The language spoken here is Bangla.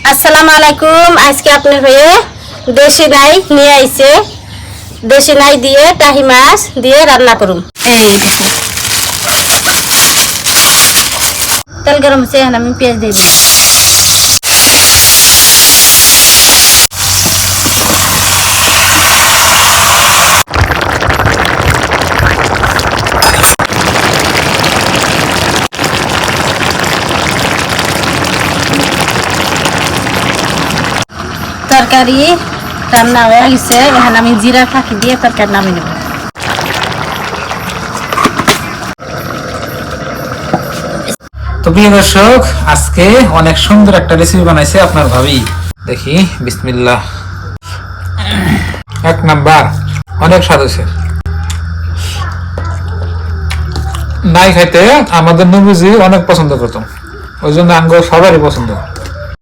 আসসালামু আলাইকুম। আজকে আপনার হয়ে দেশি নাই নিয়ে আইছে। দেশি নাই দিয়ে টাহি মাছ দিয়ে রান্না করুন। এই তেল গরম হচ্ছে, এখন আমি পেঁয়াজ দিয়ে দিই। তরকারি রান্না হয়ে গেছে, এখন আমি জিরা ফাঁকি দিয়ে তরকারি নামিয়ে নেব। তো প্রিয় দর্শক, আজকে অনেক সুন্দর একটা রেসিপি বানাইছে আপনার ভাবি। দেখি, বিসমিল্লাহ। এক নাম্বার, অনেক স্বাদ হয়েছে। নাই খাইতে আমাদের নবীজি অনেক পছন্দ করতাম, ওই জন্য আঙ্গ সবারই পছন্দ।